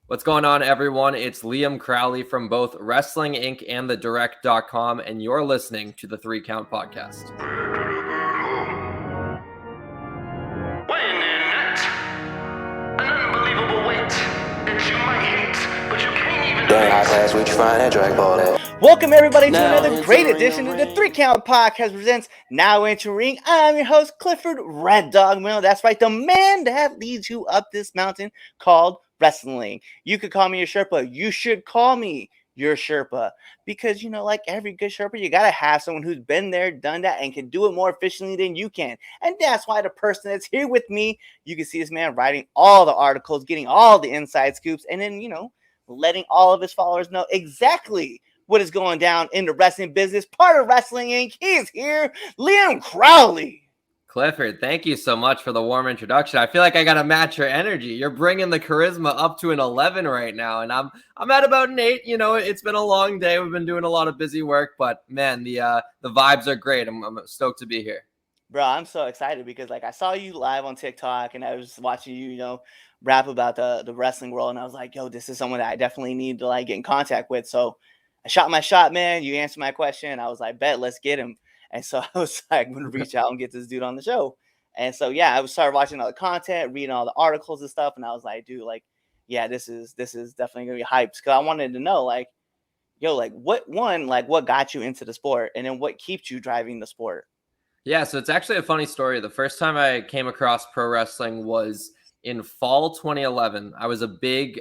What's going on, everyone? It's Liam Crowley from both Wrestling Inc. and TheDirect.com, and you're listening to the 3 Count Podcast. Weighing in at an unbelievable weight that you might hate, but you can't even Dang, high pass, we find that drag ball at. Welcome everybody to Now another great edition of the 3 Count Podcast presents Now Entering. I'm your host, Clifford Red Dog Mill. That's right, the man that leads you up this mountain called wrestling. You could call me your Sherpa. You should call me your Sherpa. Because, like every good Sherpa, you got to have someone who's been there, done that, and can do it more efficiently than you can. And that's why the person that's here with me, you can see this man writing all the articles, getting all the inside scoops, and then, letting all of his followers know exactly what is going down in the wrestling business. Part of Wrestling Inc. He is here, Liam Crowley. Clifford, thank you so much for the warm introduction. I feel like I got to match your energy. You're bringing the charisma up to an 11 right now, and I'm at about an 8. It's been a long day. We've been doing a lot of busy work, but man, the vibes are great. I'm stoked to be here. Bro, I'm so excited because I saw you live on TikTok and I was watching you, rap about the wrestling world, and I was like, yo, this is someone that I definitely need to get in contact with. So I shot my shot, man. You answered my question. I was like, bet, let's get him. And so I was like, I'm going to reach out and get this dude on the show. And so, yeah, I started watching all the content, reading all the articles and stuff. And I was like, dude, yeah, this is definitely going to be hyped. Because I wanted to know, what got you into the sport? And then what keeps you driving the sport? Yeah, so it's actually a funny story. The first time I came across pro wrestling was in fall 2011. I was a big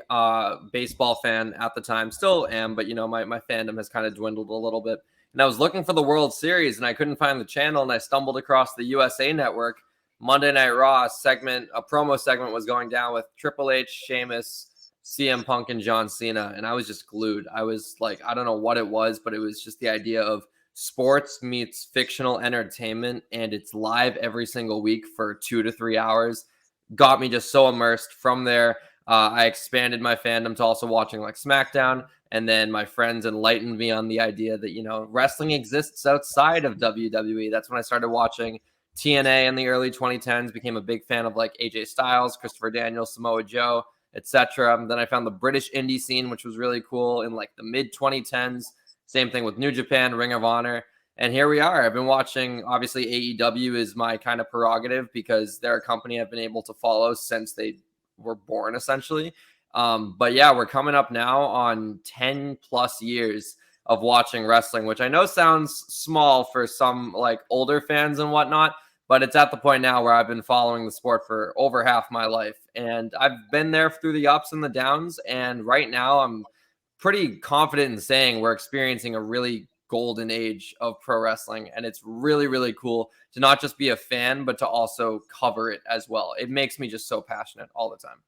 baseball fan at the time, still am, but my fandom has kind of dwindled a little bit. And I was looking for the World Series and I couldn't find the channel, and I stumbled across the USA Network. Monday Night Raw a promo segment was going down with Triple H, Sheamus, CM Punk, and John Cena, and I was just glued. I was like, I don't know what it was, but it was just the idea of sports meets fictional entertainment, and it's live every single week for 2 to 3 hours. Got me just so immersed. From there, I expanded my fandom to also watching SmackDown, and then my friends enlightened me on the idea that wrestling exists outside of WWE. That's when I started watching TNA in the early 2010s. Became a big fan of AJ Styles, Christopher Daniels, Samoa Joe, etc. Then I found the British indie scene, which was really cool in the mid 2010s. Same thing with New Japan, Ring of Honor. And here we are. I've been watching, obviously AEW is my kind of prerogative because they're a company I've been able to follow since they were born, essentially. But yeah, we're coming up now on 10 plus years of watching wrestling, which I know sounds small for some older fans and whatnot, but it's at the point now where I've been following the sport for over half my life. And I've been there through the ups and the downs. And right now I'm pretty confident in saying we're experiencing a really golden age of pro wrestling, and it's really, really cool to not just be a fan, but to also cover it as well. It makes me just so passionate all the time.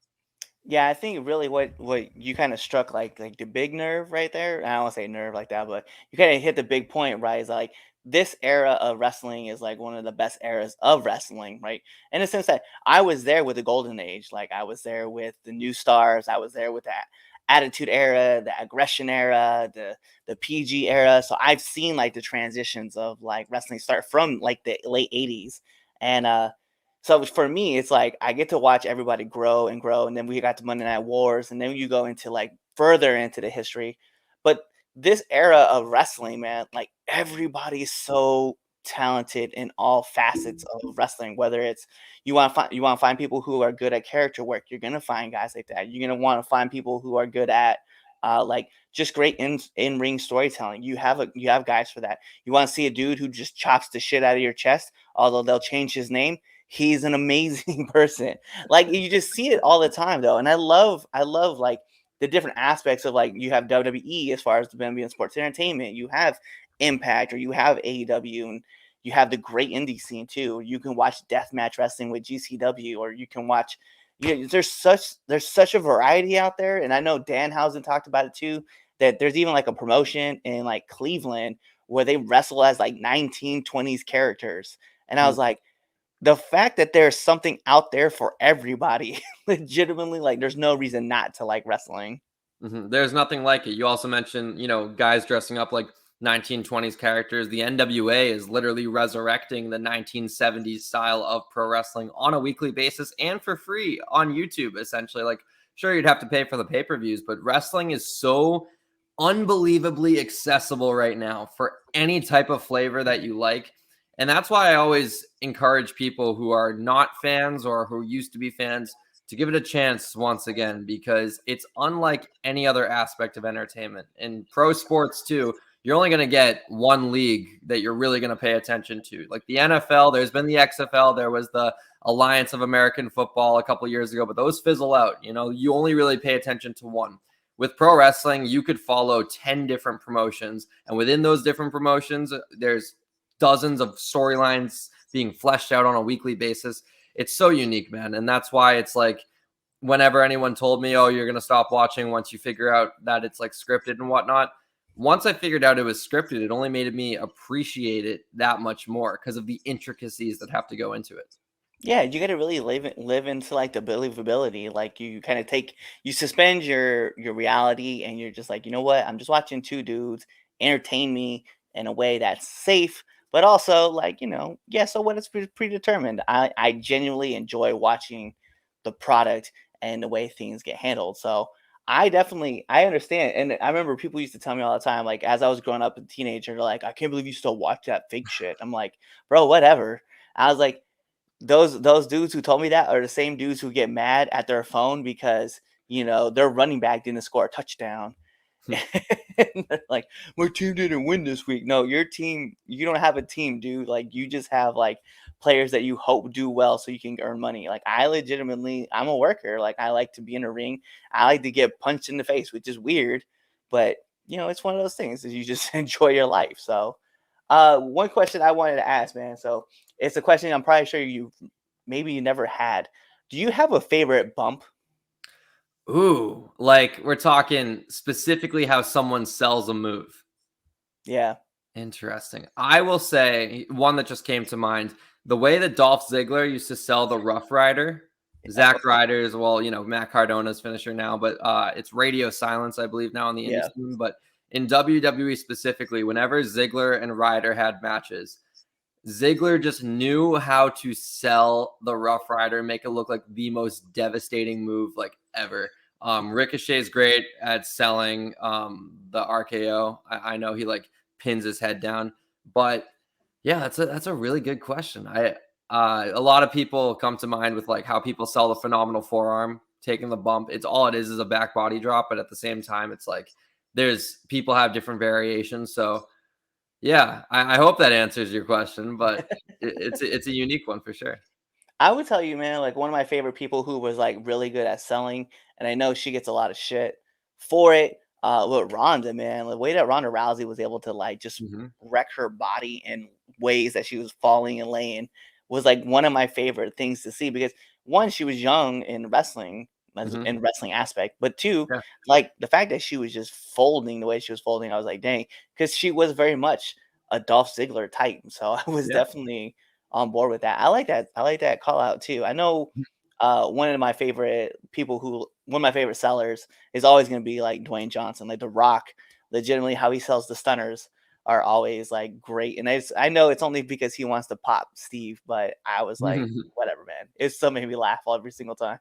Yeah, I think really what you kind of struck like the big nerve right there. I don't want to say nerve like that, but you kind of hit the big point, right? Is this era of wrestling is one of the best eras of wrestling, right? In the sense that I was there with the golden age, I was there with the new stars, I was there with that attitude era, the aggression era, the PG era. So I've seen the transitions of wrestling start from the late 80s. And so for me, it's I get to watch everybody grow and grow. And then we got to Monday Night Wars, and then you go into further into the history. But this era of wrestling, man, everybody's so talented in all facets of wrestling. Whether it's you want to find people who are good at character work, you're gonna find guys like that. You're gonna want to find people who are good at just great in ring storytelling. You have guys for that. You want to see a dude who just chops the shit out of your chest, although they'll change his name. He's an amazing person. You just see it all the time though, and I love the different aspects of you have WWE as far as the being sports entertainment. You have Impact, or you have AEW, and you have the great indie scene too. You can watch deathmatch wrestling with GCW, or you can watch. There's such a variety out there, and I know Danhausen talked about it too. That there's even a promotion in Cleveland where they wrestle as 1920s characters, and I was like, the fact that there's something out there for everybody, legitimately, there's no reason not to like wrestling. Mm-hmm. There's nothing like it. You also mentioned, guys dressing up like 1920s characters. The NWA is literally resurrecting the 1970s style of pro wrestling on a weekly basis and for free on YouTube, essentially. Sure, you'd have to pay for the pay-per-views, but wrestling is so unbelievably accessible right now for any type of flavor that you like. And that's why I always encourage people who are not fans or who used to be fans to give it a chance once again, because it's unlike any other aspect of entertainment. In pro sports too, you're only going to get one league that you're really going to pay attention to. Like the NFL, there's been the XFL, there was the Alliance of American Football a couple years ago, but those fizzle out. You only really pay attention to one. With pro wrestling, you could follow 10 different promotions, and within those different promotions, there's dozens of storylines being fleshed out on a weekly basis. It's so unique, man. And that's why it's like, whenever anyone told me, oh, you're going to stop watching once you figure out that it's like scripted and whatnot, once I figured out it was scripted, it only made me appreciate it that much more because of the intricacies that have to go into it. Yeah, you gotta really live into like the believability. Like you kind of you suspend your reality, and you're just like, you know what? I'm just watching two dudes entertain me in a way that's safe, but also like, yeah. So what? It's predetermined. I genuinely enjoy watching the product and the way things get handled. So I understand, and I remember people used to tell me all the time, like as I was growing up as a teenager, they're like, I can't believe you still watch that fake shit. I'm like, bro, whatever. I was like, those dudes who told me that are the same dudes who get mad at their phone because their running back didn't score a touchdown. And they're like, my team didn't win this week. No, your team, you don't have a team, dude. Like you just have like players that you hope do well so you can earn money. Like I'm a worker. Like I like to be in a ring. I like to get punched in the face, which is weird, but it's one of those things that you just enjoy your life. So one question I wanted to ask, man. So it's a question I'm probably sure you never had. Do you have a favorite bump? Ooh, like we're talking specifically how someone sells a move. Yeah. Interesting. I will say one that just came to mind, the way that Dolph Ziggler used to sell the Rough Rider. Zack Ryder is, well, Matt Cardona's finisher now, but it's radio silence, I believe, now on the indie scene. But in WWE specifically, whenever Ziggler and Ryder had matches, Ziggler just knew how to sell the Rough Rider, make it look like the most devastating move like ever. Ricochet's great at selling the RKO. I know he like pins his head down, but yeah, that's a really good question. A lot of people come to mind with like how people sell the phenomenal forearm, taking the bump. It's all it is a back body drop, but at the same time, it's like people have different variations. So yeah, I hope that answers your question, but it's a unique one for sure. I would tell you, man, like one of my favorite people who was like really good at selling, and I know she gets a lot of shit for it. With Ronda, man, the way that Ronda Rousey was able to like just wreck her body in ways that she was falling and laying was like one of my favorite things to see, because one, she was young in wrestling, in wrestling aspect, but two, like the fact that she was just folding the way she was folding, I was like, dang, because she was very much a Dolph Ziggler type. So I was definitely on board with that. I like that. I like that call out too. I know one of my favorite sellers is always going to be like Dwayne Johnson, like The Rock. Legitimately, how he sells the stunners are always like great. And I know it's only because he wants to pop Steve, but I was like, whatever, man. It still made me laugh every single time.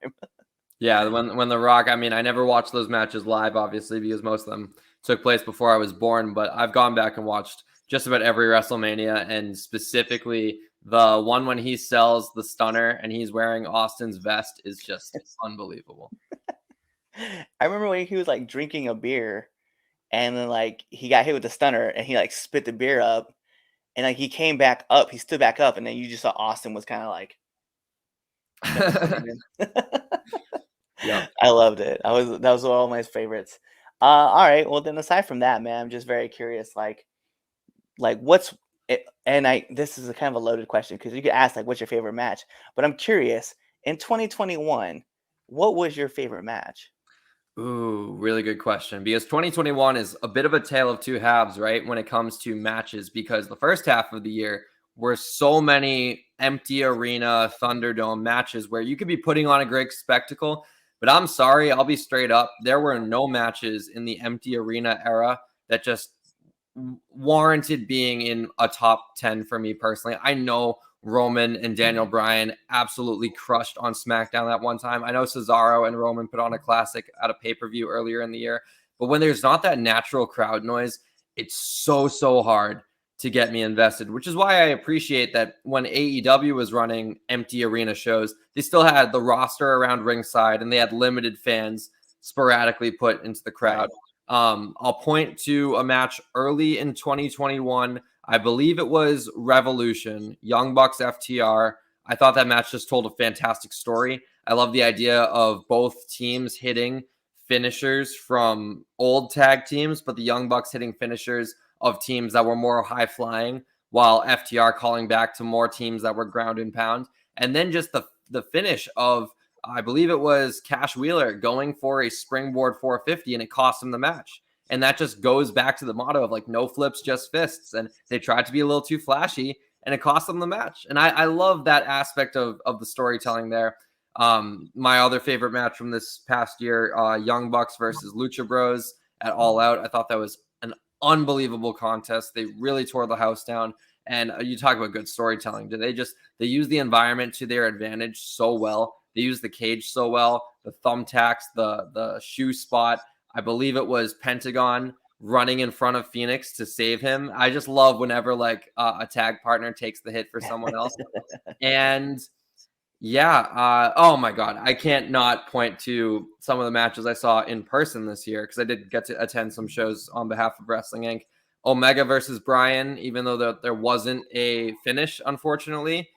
Yeah, when The Rock, I mean, I never watched those matches live, obviously, because most of them took place before I was born, but I've gone back and watched just about every WrestleMania, and specifically the one when he sells the stunner and he's wearing Austin's vest is just unbelievable. I remember when he was like drinking a beer, and then like he got hit with the stunner and he like spit the beer up, and like he came back up, he stood back up, and then you just saw Austin was kind of like yeah. I loved it. That was one of my favorites. All right. Well, then aside from that, man, I'm just very curious. Like what's it? And this is a kind of a loaded question because you could ask like, what's your favorite match? But I'm curious. In 2021, what was your favorite match? Ooh, really good question. Because 2021 is a bit of a tale of two halves, right? When it comes to matches, because the first half of the year were so many empty arena Thunderdome matches where you could be putting on a great spectacle. But I'm sorry, I'll be straight up. There were no matches in the empty arena era that just warranted being in a top 10 for me personally. I know Roman and Daniel Bryan absolutely crushed on SmackDown that one time. I know Cesaro and Roman put on a classic at a pay-per-view earlier in the year, but when there's not that natural crowd noise, it's so hard to get me invested, which is why I appreciate that when AEW was running empty arena shows, they still had the roster around ringside and they had limited fans sporadically put into the crowd. I'll point to a match early in 2021. I believe it was Revolution, Young Bucks FTR. I thought that match just told a fantastic story. I love the idea of both teams hitting finishers from old tag teams, but the Young Bucks hitting finishers of teams that were more high flying, while FTR calling back to more teams that were ground and pound. And then just the finish of, I believe it was Cash Wheeler going for a springboard 450, and it cost him the match. And that just goes back to the motto of like no flips, just fists. And they tried to be a little too flashy, and it cost them the match. And I love that aspect of the storytelling there. My other favorite match from this past year, Young Bucks versus Lucha Bros at All Out. I thought that was an unbelievable contest. They really tore the house down. And you talk about good storytelling. They use the environment to their advantage so well. They use the cage so well. The thumbtacks, the shoe spot. I believe it was Pentagon running in front of Phoenix to save him. I just love whenever like a tag partner takes the hit for someone else. And yeah, oh my God, I can't not point to some of the matches I saw in person this year because I did get to attend some shows on behalf of Wrestling Inc. Omega versus Bryan, even though there wasn't a finish, unfortunately.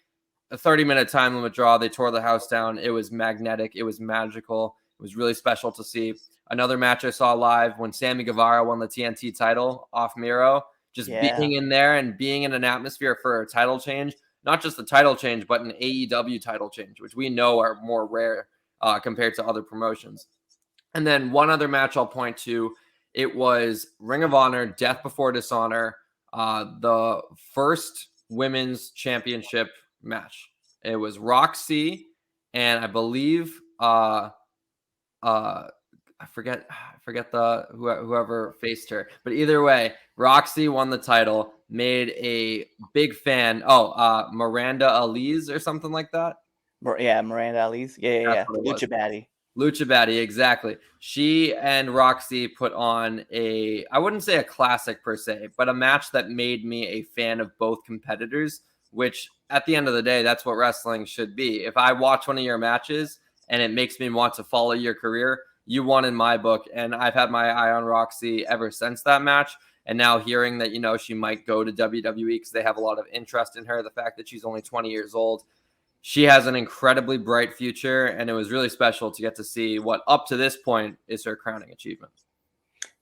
A 30-minute time limit draw. They tore the house down. It was magnetic. It was magical. It was really special to see. Another match I saw live when Sammy Guevara won the TNT title off Miro. Just being in there and being in an atmosphere for a title change. Not just the title change, but an AEW title change, which we know are more rare compared to other promotions. And then one other match I'll point to, it was Ring of Honor, Death Before Dishonor, the first women's championship match. It was Roxy and I believe I forget whoever faced her, but either way, Roxy won the title, made a big fan. Miranda Alize or something like that. Yeah, Miranda Alize. Yeah. Lucha Baddie. Lucha Baddie, exactly. She and Roxy put on I wouldn't say a classic per se, but a match that made me a fan of both competitors, which at the end of the day, that's what wrestling should be. If I watch one of your matches and it makes me want to follow your career, you won in my book. And I've had my eye on Roxy ever since that match. And now hearing that, she might go to WWE because they have a lot of interest in her, the fact that she's only 20 years old, she has an incredibly bright future. And it was really special to get to see what up to this point is her crowning achievement.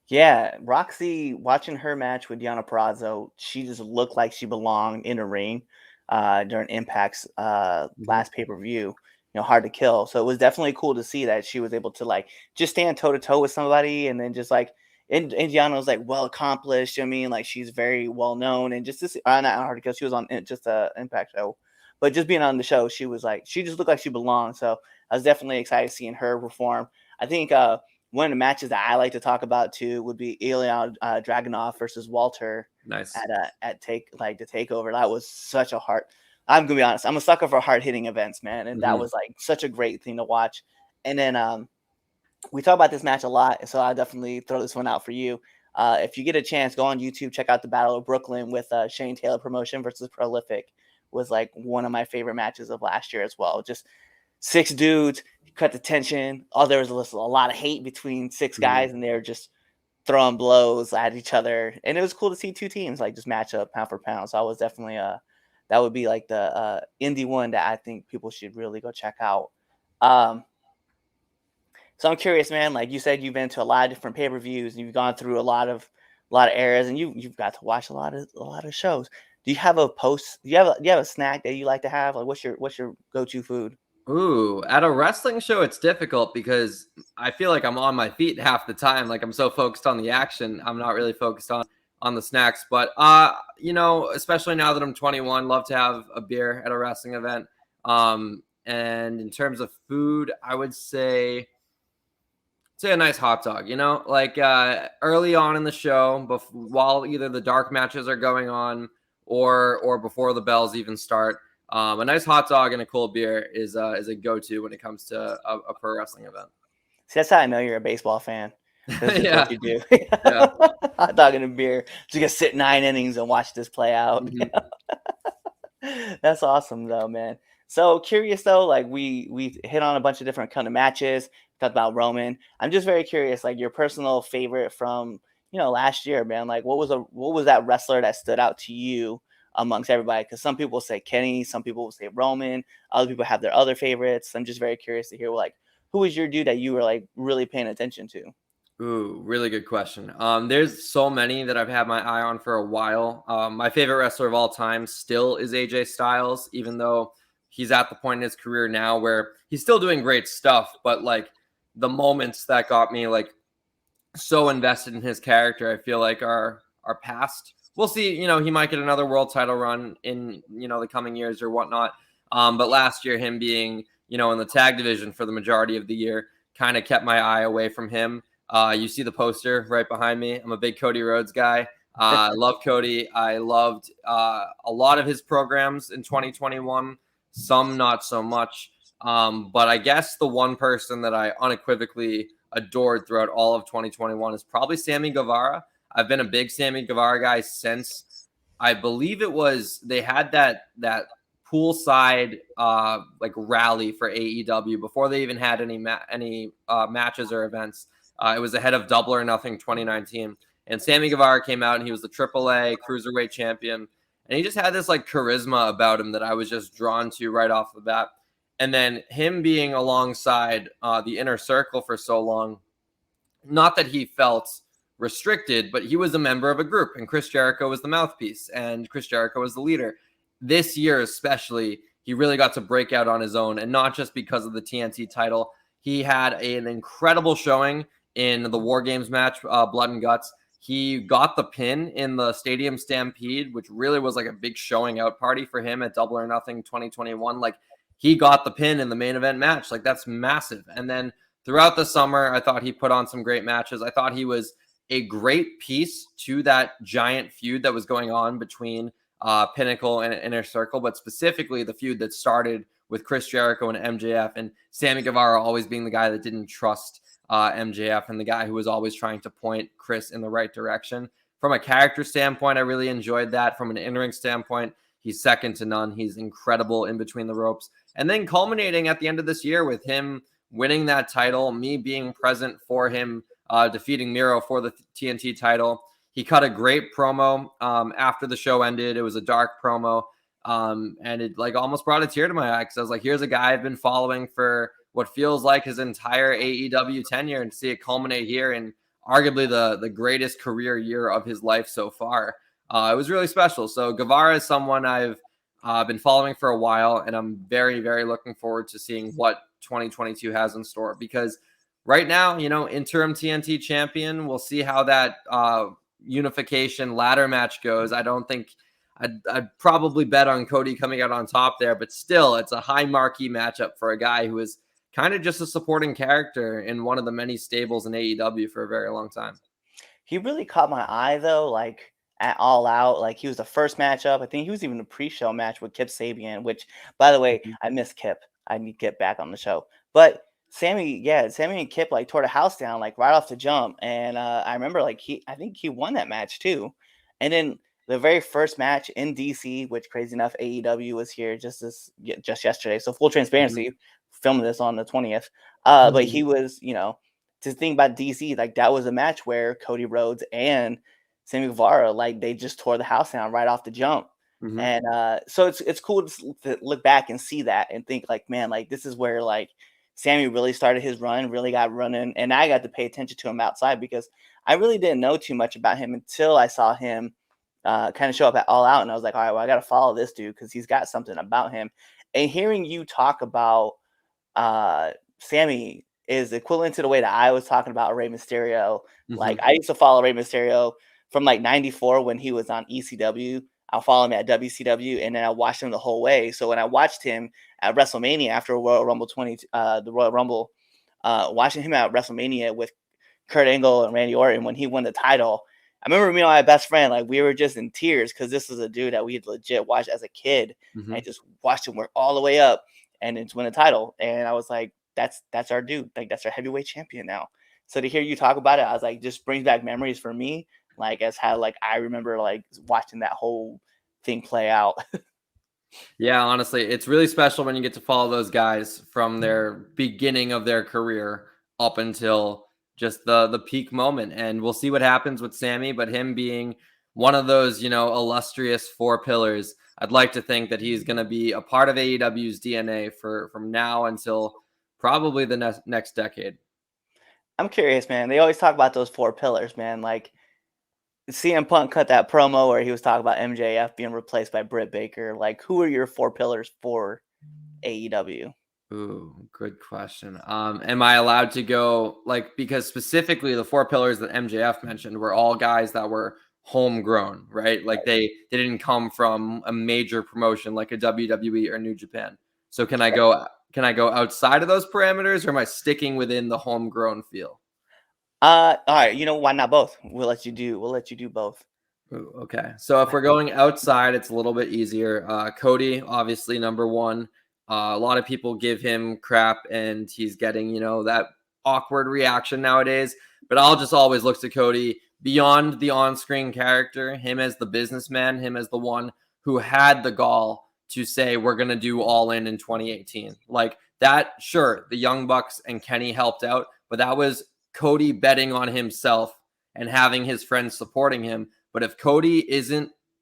Yeah, Roxy, watching her match with Deonna Purrazzo, she just looked like she belonged in a ring during Impact's last pay-per-view. Hard to kill. So it was definitely cool to see that she was able to like just stand toe to toe with somebody, and then just like Indiana was like well accomplished. I mean, like she's very well known, and just this not hard to kill. She was on just a Impact show, but just being on the show, she just looked like she belonged. So I was definitely excited seeing her perform. I think one of the matches that I like to talk about too would be Ilya Dragunov versus Walter. Nice at the takeover. That was such a heart. I'm gonna be honest. I'm a sucker for hard-hitting events, man, and that was like such a great thing to watch. And then we talk about this match a lot, so I'll definitely throw this one out for you. If you get a chance, go on YouTube, check out the Battle of Brooklyn with Shane Taylor Promotion versus Prolific. Was like one of my favorite matches of last year as well. Just 6 dudes, cut the tension. There was a lot of hate between 6 guys, and they're just throwing blows at each other. And it was cool to see 2 teams like just match up pound for pound. So I was definitely that would be like the indie one that I think people should really go check out. So I'm curious, man. Like you said, you've been to a lot of different pay-per-views, and you've gone through a lot of eras, and you've got to watch a lot of shows. Do you have a snack that you like to have? Like what's your go-to food? Ooh, at a wrestling show, it's difficult because I feel like I'm on my feet half the time. Like I'm so focused on the action, I'm not really focused on the snacks. But especially now that I'm 21, love to have a beer at a wrestling event. And in terms of food, I would say a nice hot dog. Like early on in the show, while either the dark matches are going on or before the bells even start. A nice hot dog and a cold beer is a go-to when it comes to a pro wrestling event. See, that's how I know you're a baseball fan. This is Yeah, what you do. yeah. Hot dog and a beer. Just gonna sit 9 innings and watch this play out. Mhm. That's awesome though, man. So curious though, like we hit on a bunch of different kind of matches, talked about Roman. I'm just very curious, like your personal favorite from last year, man. Like what was that wrestler that stood out to you amongst everybody? Because some people say Kenny, some people will say Roman, other people have their other favorites. I'm just very curious to hear like who was your dude that you were like really paying attention to? Ooh, really good question. There's so many that I've had my eye on for a while. My favorite wrestler of all time still is AJ Styles, even though he's at the point in his career now where he's still doing great stuff. But like the moments that got me like so invested in his character, I feel like are past. We'll see. He might get another world title run in the coming years or whatnot. But last year, him being in the tag division for the majority of the year kind of kept my eye away from him. You see the poster right behind me. I'm a big Cody Rhodes guy. I love Cody. I loved a lot of his programs in 2021, some not so much. But I guess the one person that I unequivocally adored throughout all of 2021 is probably Sammy Guevara. I've been a big Sammy Guevara guy since I believe it was they had that poolside like rally for AEW before they even had any matches or events. It was ahead of Double or Nothing 2019. And Sammy Guevara came out and he was the AAA Cruiserweight champion. And he just had this like charisma about him that I was just drawn to right off the bat. And then him being alongside the Inner Circle for so long, not that he felt restricted, but he was a member of a group and Chris Jericho was the mouthpiece and Chris Jericho was the leader. This year especially, he really got to break out on his own, and not just because of the TNT title. He had an incredible showing in the War Games match, Blood and Guts. He got the pin in the Stadium Stampede, which really was like a big showing out party for him at Double or Nothing 2021. Like he got the pin in the main event match. Like that's massive. And then throughout the summer, I thought he put on some great matches. I thought he was a great piece to that giant feud that was going on between Pinnacle and Inner Circle, but specifically the feud that started with Chris Jericho and MJF, and Sammy Guevara always being the guy that didn't trust MJF and the guy who was always trying to point Chris in the right direction. From a character standpoint, I really enjoyed that. From an in-ring standpoint, he's second to none. He's incredible in between the ropes. And then culminating at the end of this year with him winning that title, me being present for him defeating Miro for the TNT title. He cut a great promo after the show ended. It was a dark promo. And it like almost brought a tear to my eye because I was like, here's a guy I've been following for what feels like his entire AEW tenure, and to see it culminate here in arguably the greatest career year of his life so far. It was really special. So Guevara is someone I've been following for a while, and I'm very, very looking forward to seeing what 2022 has in store, because right now, interim TNT champion, we'll see how that unification ladder match goes. I don't think I'd probably bet on Cody coming out on top there, but still, it's a high marquee matchup for a guy who is kind of just a supporting character in one of the many stables in AEW for a very long time. He really caught my eye though, like at All Out. Like he was the first matchup. I think he was even a pre-show match with Kip Sabian, which, by the way, I miss Kip. I need to get back on the show. But Sammy and Kip like tore the house down like right off the jump. And I remember like I think he won that match too. And then the very first match in DC, which crazy enough, AEW was here just yesterday. So full transparency, filming this on the 20th. But he was, to think about DC, like that was a match where Cody Rhodes and Sammy Guevara, like they just tore the house down right off the jump. And so it's cool to look back and see that and think like, man, like this is where like Sammy really started his run, really got running, and I got to pay attention to him outside because I really didn't know too much about him until I saw him kind of show up at All Out, and I was like, all right, well, I got to follow this dude because he's got something about him. And hearing you talk about Sammy is equivalent to the way that I was talking about Rey Mysterio. Like I used to follow Rey Mysterio from like '94 when he was on ECW. I'll follow him at WCW, and then I watched him the whole way. So when I watched him at WrestleMania after Royal Rumble the Royal Rumble, watching him at WrestleMania with Kurt Angle and Randy Orton when he won the title, I remember me and my best friend, like we were just in tears because this was a dude that we had legit watched as a kid Mhm. and just watched him work all the way up and then to win a title. And I was like, that's our dude. Like that's our heavyweight champion now. So to hear you talk about it, I was like, just brings back memories for me, like as how like I remember like watching that whole thing play out. Yeah, honestly, it's really special when you get to follow those guys from their beginning of their career up until just the peak moment. And we'll see what happens with Sammy, but him being one of those, illustrious four pillars, I'd like to think that he's going to be a part of AEW's DNA for from now until probably the next decade. I'm curious, man. They always talk about those four pillars, man. Like CM Punk cut that promo where he was talking about MJF being replaced by Britt Baker. Like, who are your four pillars for AEW? Ooh, good question. Am I allowed to go because specifically the four pillars that MJF mentioned were all guys that were homegrown, right? Like they didn't come from a major promotion like a WWE or New Japan. So can I go outside of those parameters, or am I sticking within the homegrown feel? All right. You know why not both? We'll let you do both. Ooh, okay. So if we're going outside, it's a little bit easier. Cody, obviously number one. A lot of people give him crap, and he's getting that awkward reaction nowadays. But I'll just always look to Cody beyond the on-screen character, him as the businessman, him as the one who had the gall to say we're gonna do all in 2018. Like that, sure, the Young Bucks and Kenny helped out, but that was Cody betting on himself and having his friends supporting him. But if Cody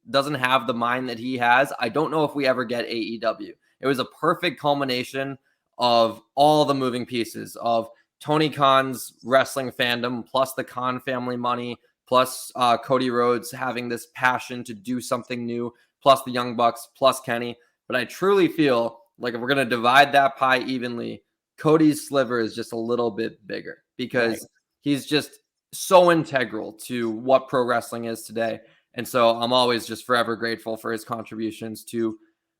doesn't have the mind that he has, I don't know if we ever get AEW. It was a perfect culmination of all the moving pieces of Tony Khan's wrestling fandom, plus the Khan family money, plus Cody Rhodes having this passion to do something new, plus the Young Bucks, plus Kenny. But I truly feel like if we're going to divide that pie evenly, Cody's sliver is just a little bit bigger because he's just so integral to what pro wrestling is today. And so I'm always just forever grateful for his contributions to,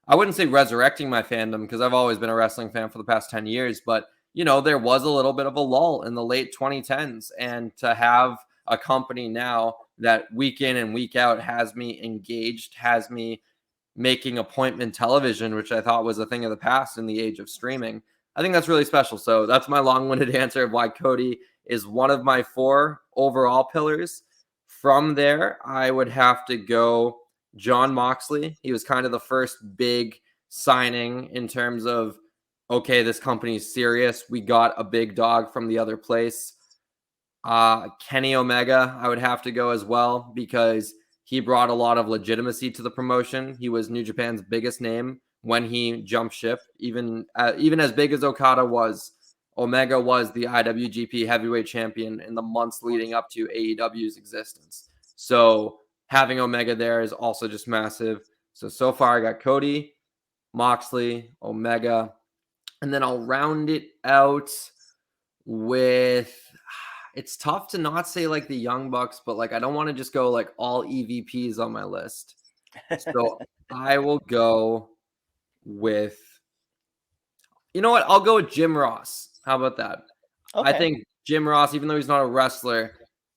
I wouldn't say resurrecting my fandom because I've always been a wrestling fan for the past 10 years, but there was a little bit of a lull in the late 2010s. And to have a company now that week in and week out has me engaged, has me making appointment television, which I thought was a thing of the past in the age of streaming, I think that's really special. So that's my long-winded answer of why Cody is one of my four overall pillars. From there, I would have to go John Moxley. He was kind of the first big signing in terms of, okay, this company's serious. We got a big dog from the other place. Kenny Omega, I would have to go as well because he brought a lot of legitimacy to the promotion. He was New Japan's biggest name when he jumped ship. Even as big as Okada was, Omega was the IWGP Heavyweight Champion in the months leading up to AEW's existence. So having Omega there is also just massive. So far I got Cody, Moxley, Omega, and then I'll round it out with, it's tough to not say like the Young Bucks, but like I don't want to just go like all EVPs on my list. So I will go with, you know what? I'll go with Jim Ross. How about that? I think Jim Ross, even though he's not a wrestler,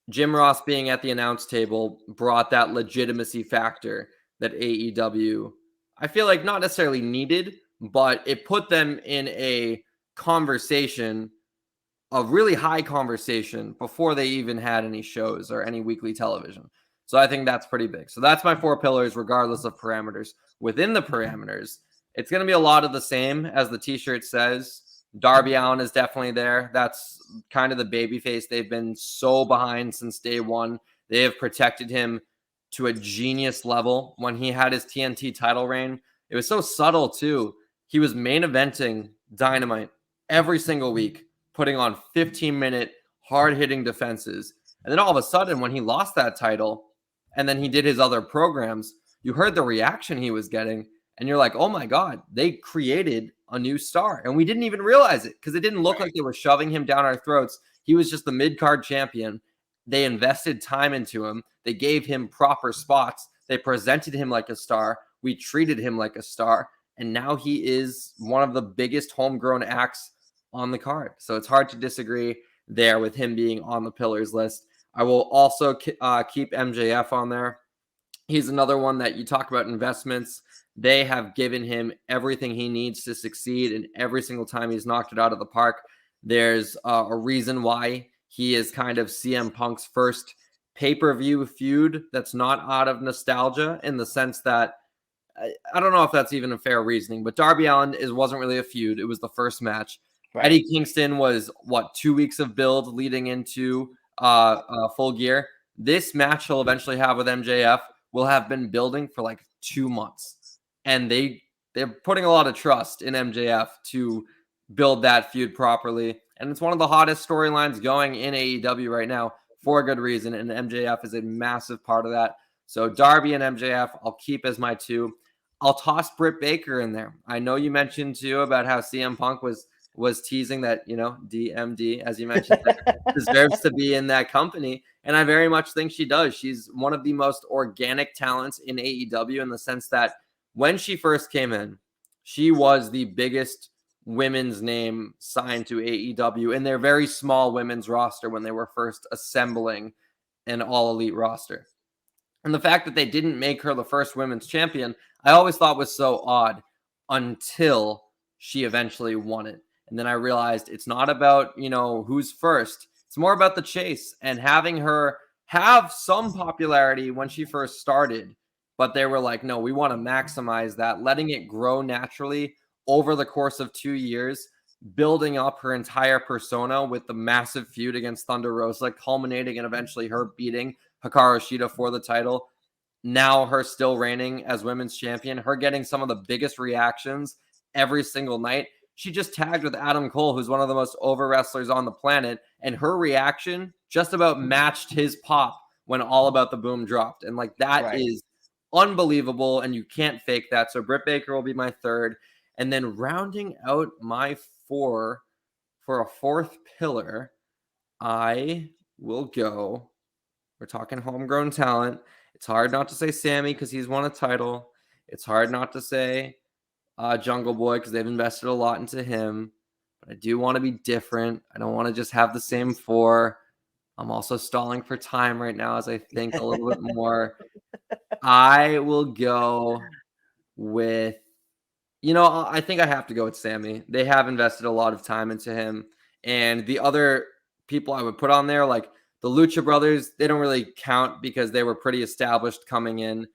Jim Ross being at the announce table brought that legitimacy factor that AEW, I feel like not necessarily needed, but it put them in a conversation, a really high conversation before they even had any shows or any weekly television. So I think that's pretty big. So that's my four pillars, regardless of parameters. Within the parameters, it's going to be a lot of the same as the t-shirt says. Darby Allin is definitely there. That's kind of the babyface they've been so behind since day one. They have protected him to a genius level. When he had his TNT title reign, it was so subtle too. He was main eventing Dynamite every single week, putting on 15-minute hard-hitting defenses. And then all of a sudden, when he lost that title and then he did his other programs, you heard the reaction he was getting. And you're like, oh my God, they created a new star. And we didn't even realize it because it didn't look like they were shoving him down our throats. He was just the mid-card champion. They invested time into him. They gave him proper spots. They presented him like a star. We treated him like a star. And now he is one of the biggest homegrown acts on the card. So it's hard to disagree there with him being on the pillars list. I will also keep MJF on there. He's another one that you talk about investments. They have given him everything he needs to succeed, and every single time he's knocked it out of the park. There's a reason why he is kind of CM Punk's first pay-per-view feud that's not out of nostalgia, in the sense that I don't know if that's even a fair reasoning, but Darby Allin wasn't really a feud. It was the first match. Right. Eddie Kingston was 2 weeks of build leading into Full Gear. This match he'll eventually have with MJF will have been building for like 2 months, and they're putting a lot of trust in MJF to build that feud properly. And it's one of the hottest storylines going in AEW right now for a good reason, and MJF is a massive part of that. So Darby and MJF, I'll keep as my two. I'll toss Britt Baker in there. I know you mentioned too about how CM Punk was teasing that, DMD, as you mentioned, deserves to be in that company. And I very much think she does. She's one of the most organic talents in AEW, in the sense that when she first came in, she was the biggest women's name signed to AEW in their very small women's roster when they were first assembling an all elite roster. And the fact that they didn't make her the first women's champion, I always thought was so odd, until she eventually won it. And then I realized it's not about, who's first. It's more about the chase, and having her have some popularity when she first started. But they were like, no, we want to maximize that, letting it grow naturally over the course of 2 years, building up her entire persona with the massive feud against Thunder Rosa, culminating in eventually her beating Hikaru Shida for the title. Now her still reigning as women's champion, her getting some of the biggest reactions every single night. She just tagged with Adam Cole, who's one of the most over wrestlers on the planet, and her reaction just about matched his pop when All About the Boom dropped. And that is unbelievable, and you can't fake that. So Britt Baker will be my third. And then rounding out my four for a fourth pillar, I will go. We're talking homegrown talent. It's hard not to say Sammy because he's won a title. It's hard not to say Jungle Boy because they've invested a lot into him. But I do want to be different. I don't want to just have the same four. I'm also stalling for time right now as I think a little bit more. I will go with, I think I have to go with Sammy. They have invested a lot of time into him. And the other people I would put on there, like the Lucha Brothers, they don't really count because they were pretty established coming in.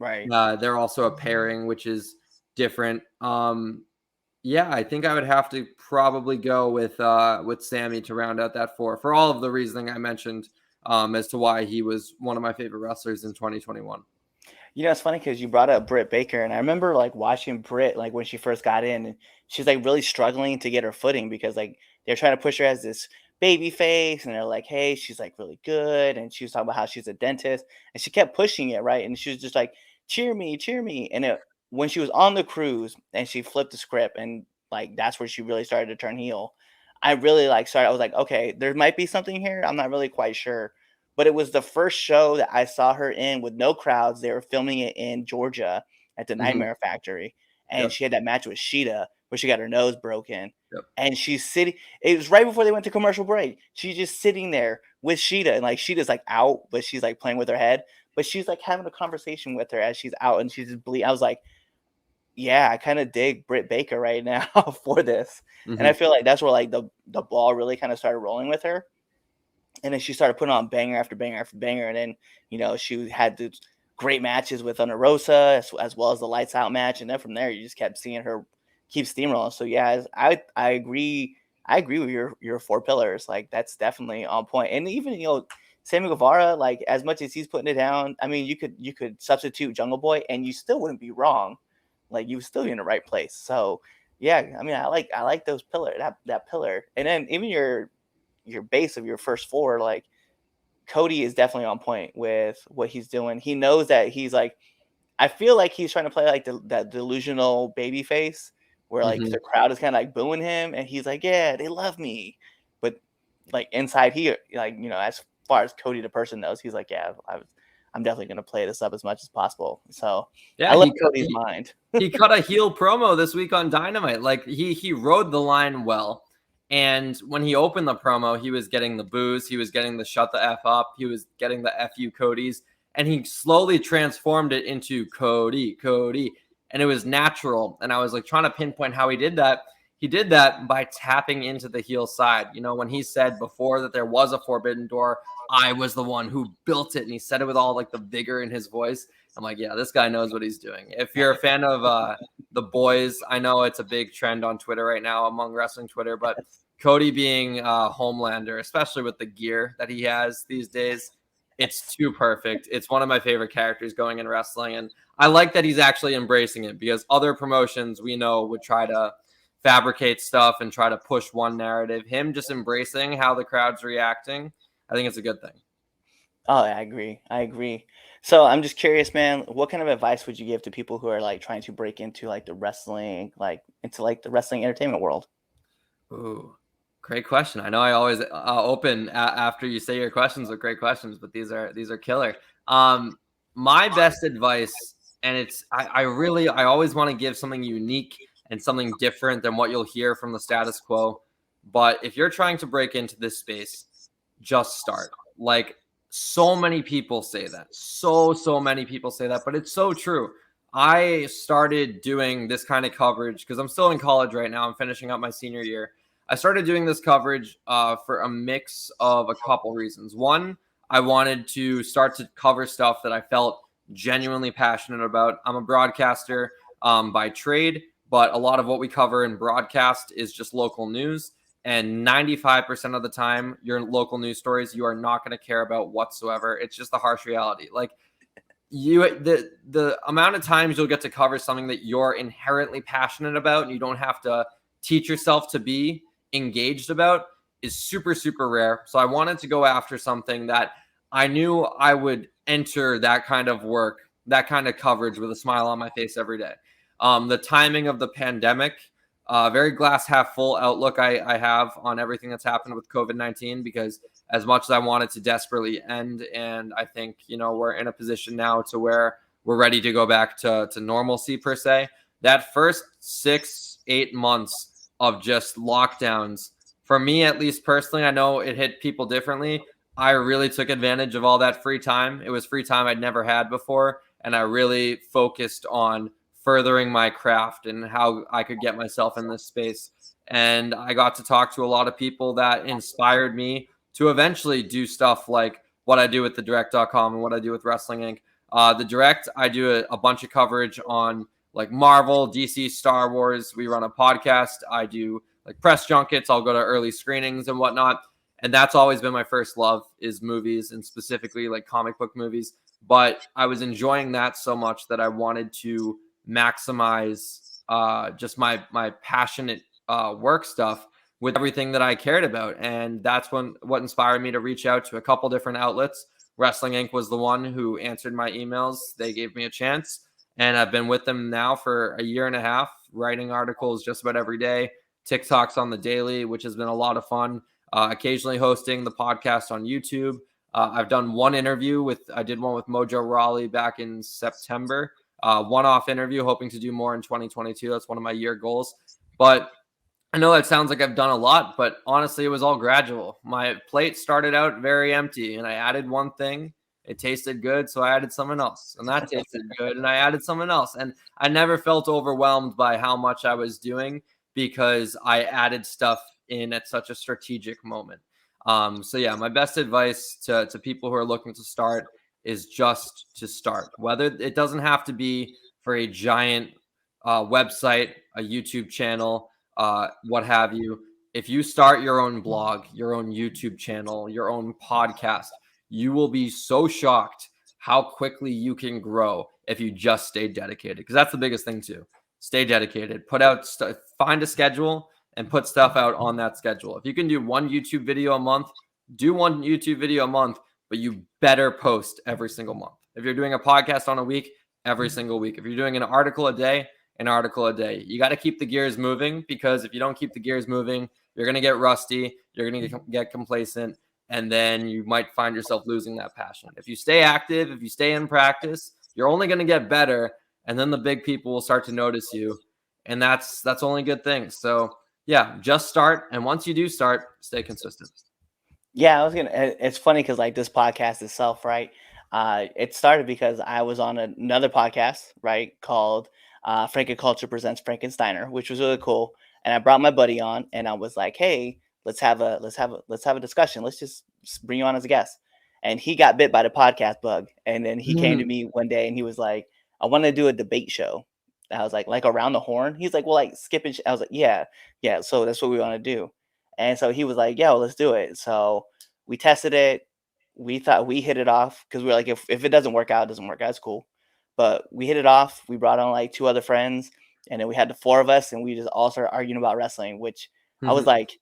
Right. They're also a pairing, which is different. I think I would have to probably go with Sammy to round out that four, for all of the reasoning I mentioned as to why he was one of my favorite wrestlers in 2021. It's funny because you brought up Britt Baker, and I remember watching Britt when she first got in, and she's really struggling to get her footing because they're trying to push her as this baby face, and they're like, hey, she's really good, and she was talking about how she's a dentist, and she kept pushing it, right? And she was just like, cheer me, and when she was on the cruise and she flipped the script, and that's where she really started to turn heel. I really started. I was like, okay, there might be something here. I'm not really quite sure. But it was the first show that I saw her in with no crowds. They were filming it in Georgia at the Nightmare Factory. And she had that match with Sheeta where she got her nose broken. Yep. And she's sitting. It was right before they went to commercial break. She's just sitting there with Sheeta. And Sheeta's out, but she's playing with her head. But she's having a conversation with her as she's out. And she's just bleeding. I was like, yeah, I kind of dig Britt Baker right now for this. And I feel that's where the ball really kind of started rolling with her. And then she started putting on banger after banger after banger. And then, she had the great matches with Thunder Rosa as well as the Lights Out match. And then from there, you just kept seeing her keep steamrolling. So, yeah, I agree. I agree with your four pillars. That's definitely on point. And even, Sammy Guevara, as much as he's putting it down, I mean, you could substitute Jungle Boy and you still wouldn't be wrong. You would still be in the right place. So, yeah, I mean, I like those pillars, that pillar. And then even your base of your first four, Cody is definitely on point with what he's doing. He knows that he's I feel he's trying to play that delusional baby face where the crowd is kind of booing him and he's yeah, they love me. But inside here, as far as Cody the person knows, he's yeah, I'm definitely going to play this up as much as possible. So yeah, I love Cody's mind. He cut a heel promo this week on Dynamite. He rode the line well. And when he opened the promo, he was getting the boos, he was getting the shut the F up, he was getting the F you Cody's, and he slowly transformed it into Cody, Cody. And it was natural. And I was like trying to pinpoint how he did that. He did that by tapping into the heel side. You know, when he said before that there was a forbidden door, I was the one who built it. And he said it with all like the vigor in his voice. I'm like, yeah, this guy knows what he's doing. If you're a fan of the boys, I know it's a big trend on Twitter right now among wrestling Twitter, but Cody being Homelander, especially with the gear that he has these days, it's too perfect. It's one of my favorite characters going in wrestling. And I like that he's actually embracing it, because other promotions we know would try to fabricate stuff and try to push one narrative. Him just embracing how the crowd's reacting, I think it's a good thing. Oh, I agree. So I'm just curious, man, what kind of advice would you give to people who are like trying to break into like the wrestling, like into like the wrestling entertainment world? Ooh, great question. I know I always open after you say your questions with great questions, but these are killer. My best advice, and it's I always want to give something unique and something different than what you'll hear from the status quo. But if you're trying to break into this space, just start. Like, so many people say that. So many people say that, but it's so true. I started doing this kind of coverage because I'm still in college right now. I'm finishing up my senior year. I started doing this coverage for a mix of a couple reasons. One, I wanted to start to cover stuff that I felt genuinely passionate about. I'm a broadcaster by trade, but a lot of what we cover in broadcast is just local news. And 95% of the time, your local news stories, you are not going to care about whatsoever. It's just the harsh reality. Like, the amount of times you'll get to cover something that you're inherently passionate about and you don't have to teach yourself to be engaged about is super, super rare. So I wanted to go after something that I knew I would enter that kind of work, that kind of coverage with a smile on my face every day. The timing of the pandemic, very glass half full outlook I have on everything that's happened with COVID-19, because as much as I want it to desperately end, and I think, you know, we're in a position now to where we're ready to go back to normalcy per se, that first 6-8 months of just lockdowns, for me at least personally, I know it hit people differently. I really took advantage of all that free time. It was free time I'd never had before, and I really focused on furthering my craft and how I could get myself in this space. And I got to talk to a lot of people that inspired me to eventually do stuff like what I do with thedirect.com and what I do with Wrestling Inc. The Direct, I do a bunch of coverage on like Marvel, DC, Star Wars. We run a podcast. I do like press junkets. I'll go to early screenings and whatnot. And that's always been my first love, is movies, and specifically like comic book movies. But I was enjoying that so much that I wanted to maximize just my passionate work stuff with everything that I cared about. And that's what inspired me to reach out to a couple different outlets. Wrestling Inc. was the one who answered my emails. They gave me a chance, and I've been with them now for a year and a half, writing articles just about every day, TikToks on the daily, which has been a lot of fun. Occasionally hosting the podcast on YouTube. I've done one interview I did one with Mojo Rawley back in September. One-off interview, hoping to do more in 2022. That's one of my year goals. But I know that sounds like I've done a lot, but honestly, it was all gradual. My plate started out very empty, and I added one thing. It tasted good, so I added something else. And that tasted good, and I added something else. And I never felt overwhelmed by how much I was doing, because I added stuff in at such a strategic moment. So yeah, my best advice to people who are looking to start is just to start. Whether it doesn't have to be for a giant website, a YouTube channel, what have you. If you start your own blog, your own YouTube channel, your own podcast, you will be so shocked how quickly you can grow if you just stay dedicated. Because that's the biggest thing too. Stay dedicated. Put out stuff. Find a schedule and put stuff out on that schedule. If you can do one YouTube video a month, do one YouTube video a month, but you better post every single month. If you're doing a podcast on a week, every single week. If you're doing an article a day, an article a day. You got to keep the gears moving, because if you don't keep the gears moving, you're going to get rusty, you're going to get complacent, and then you might find yourself losing that passion. If you stay active, if you stay in practice, you're only going to get better, and then the big people will start to notice you, and that's only good things. So yeah, just start. And once you do start, stay consistent. Yeah, I was gonna. It's funny because like this podcast itself, right? It started because I was on another podcast, right, called Frankenculture Presents Frankensteiner, which was really cool. And I brought my buddy on, and I was like, "Hey, let's have a discussion. Let's just bring you on as a guest." And he got bit by the podcast bug, and then he came to Mhm. me one day, and he was like, "I want to do a debate show." And I was like around the horn. He's like, "Well, like skipping." I was like, "Yeah, yeah." So that's what we want to do. And so he was like, "Yeah, well, let's do it." So we tested it. We thought we hit it off because we were like, if it doesn't work out, it doesn't work out. It's cool. But we hit it off. We brought on like two other friends, and then we had the four of us, and we just all started arguing about wrestling. Which I was like,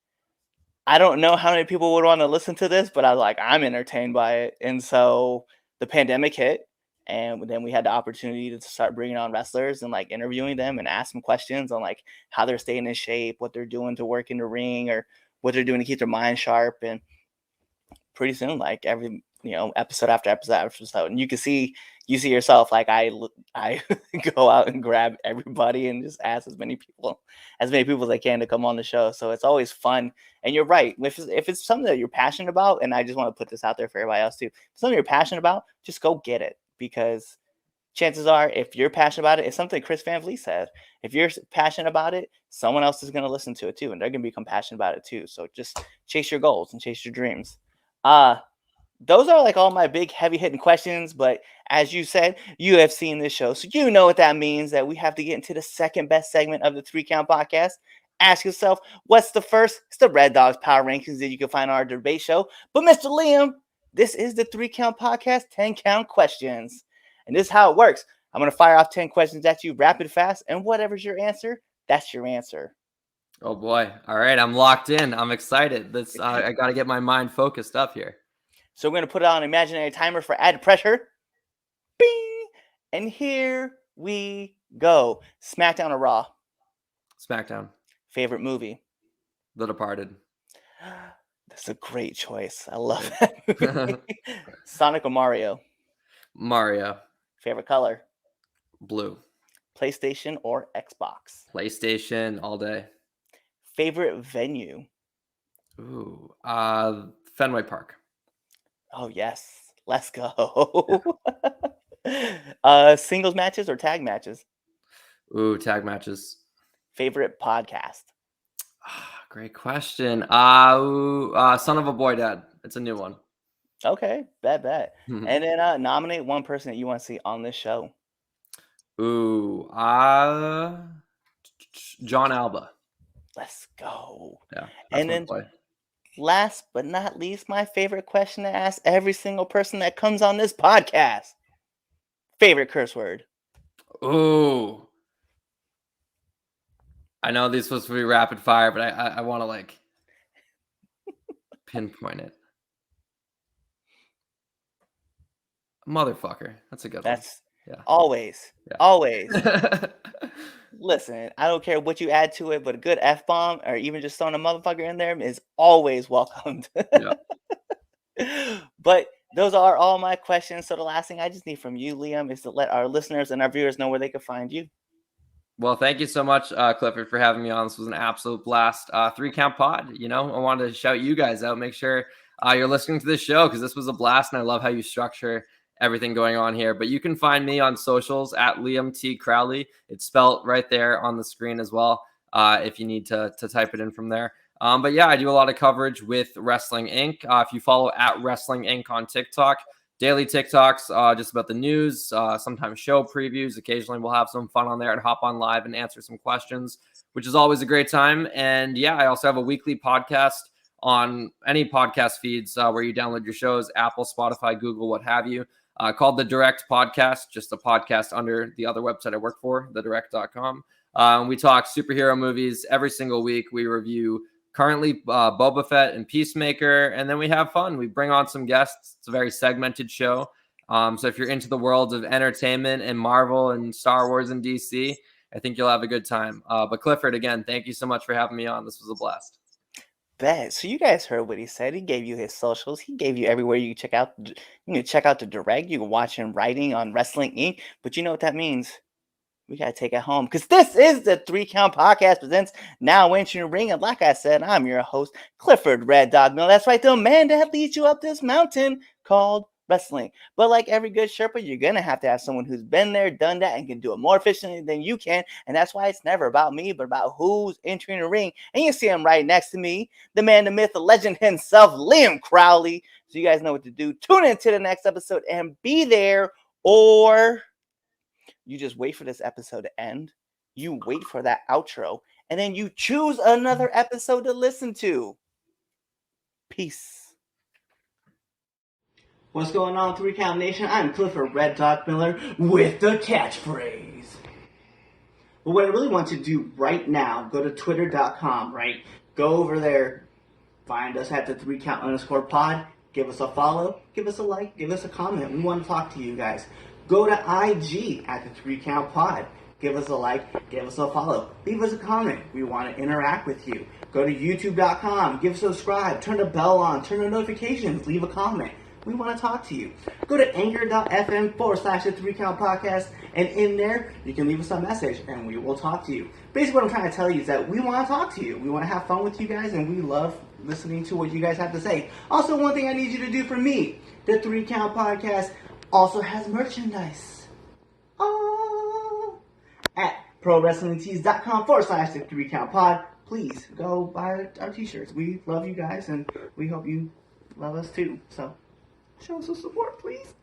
I don't know how many people would want to listen to this, but I was like, I'm entertained by it. And so the pandemic hit, and then we had the opportunity to start bringing on wrestlers and like interviewing them and ask them questions on like how they're staying in shape, what they're doing to work in the ring, or what they're doing to keep their mind sharp. And pretty soon, like every episode after episode after episode, and you see yourself like I go out and grab everybody and just ask as many people as I can to come on the show. So it's always fun. And you're right, if it's something that you're passionate about, and I just want to put this out there for everybody else too, if it's something you're passionate about, just go get it, because chances are, if you're passionate about it, it's something Chris Van Vliet said. If you're passionate about it, someone else is going to listen to it too, and they're going to become passionate about it too. So just chase your goals and chase your dreams. Uh those are like all my big heavy hitting questions, but as you said, you have seen this show, so you know what that means, that we have to get into the second best segment of the 3 Count podcast. Ask yourself, what's the first? It's the Red Dogs Power Rankings that you can find on our debate show. But Mr. Liam, this is the 3 Count podcast 10 count questions. And this is how it works. I'm going to fire off 10 questions at you rapid fast, and whatever's your answer, that's your answer. Oh boy. All right. I'm locked in. I'm excited. This I got to get my mind focused up here. So we're going to put on an imaginary timer for added pressure. Bing! And here we go. SmackDown or Raw? SmackDown. Favorite movie? The Departed. That's a great choice. I love that movie. Sonic or Mario? Mario. Favorite color? Blue. PlayStation or Xbox? PlayStation all day. Favorite venue? Ooh. Fenway Park. Oh, yes. Let's go. Singles matches or tag matches? Ooh, tag matches. Favorite podcast? Great question. Son of a Boy Dad. It's a new one. Okay, bet. And then nominate one person that you want to see on this show. Ooh, John Alba. Let's go. Yeah. And then last but not least, my favorite question to ask every single person that comes on this podcast. Favorite curse word? Ooh. I know these supposed to be rapid fire, but I want to like pinpoint it. Motherfucker. That's a good one. That's always. Listen, I don't care what you add to it, but a good F-bomb or even just throwing a motherfucker in there is always welcomed. Yeah. But those are all my questions. So the last thing I just need from you, Liam, is to let our listeners and our viewers know where they can find you. Well, thank you so much, Clifford, for having me on. This was an absolute blast. 3 Count Pod. I wanted to shout you guys out. Make sure you're listening to this show, because this was a blast, and I love how you structure everything going on here. But you can find me on socials at Liam T. Crowley. It's spelled right there on the screen as well, if you need to type it in from there. But yeah, I do a lot of coverage with Wrestling Inc. If you follow at Wrestling Inc. on TikTok, daily TikToks, just about the news, sometimes show previews. Occasionally we'll have some fun on there and hop on live and answer some questions, which is always a great time. And yeah, I also have a weekly podcast on any podcast feeds where you download your shows, Apple, Spotify, Google, what have you, called The Direct Podcast, just a podcast under the other website I work for, thedirect.com. We talk superhero movies every single week. We review currently Boba Fett and Peacemaker, and then we have fun. We bring on some guests. It's a very segmented show. So if you're into the world of entertainment and Marvel and Star Wars and DC, I think you'll have a good time. But Clifford, again, thank you so much for having me on. This was a blast. Bet. So you guys heard what he said. He gave you his socials. He gave you everywhere you can check out. You can check out the Direct. You can watch him writing on Wrestling Inc. But you know what that means? we got to take it home because this is the 3 Count Podcast presents Now Entering the Ring. And like I said, I'm your host, Clifford Red Dog Mill. That's right, the man that leads you up this mountain called wrestling. But like every good Sherpa, you're going to have someone who's been there, done that, and can do it more efficiently than you can. And that's why it's never about me, but about who's entering the ring. And you see him right next to me, the man, the myth, the legend himself, Liam Crowley. So you guys know what to do. Tune into the next episode and be there, or you just wait for this episode to end. You wait for that outro, and then you choose another episode to listen to. Peace. What's going on, 3 Count Nation? I'm Clifford Red Dog Miller with the catchphrase. But what I really want to do right now, go to twitter.com, right? Go over there, find us at the 3count_pod, give us a follow, give us a like, give us a comment. We want to talk to you guys. Go to IG at the 3 Count Pod. Give us a like, give us a follow, leave us a comment. We want to interact with you. Go to youtube.com, give a subscribe, turn the bell on, turn the notifications, leave a comment. We want to talk to you. Go to anchor.fm/the 3 Count Podcast, and in there, you can leave us a message, and we will talk to you. Basically, what I'm trying to tell you is that we want to talk to you. We want to have fun with you guys, and we love listening to what you guys have to say. Also, one thing I need you to do for me, the 3 Count Podcast also has merchandise. At prowrestlingtees.com/the 3 Count Pod. Please go buy our t-shirts. We love you guys, and we hope you love us too. So show us some support, please.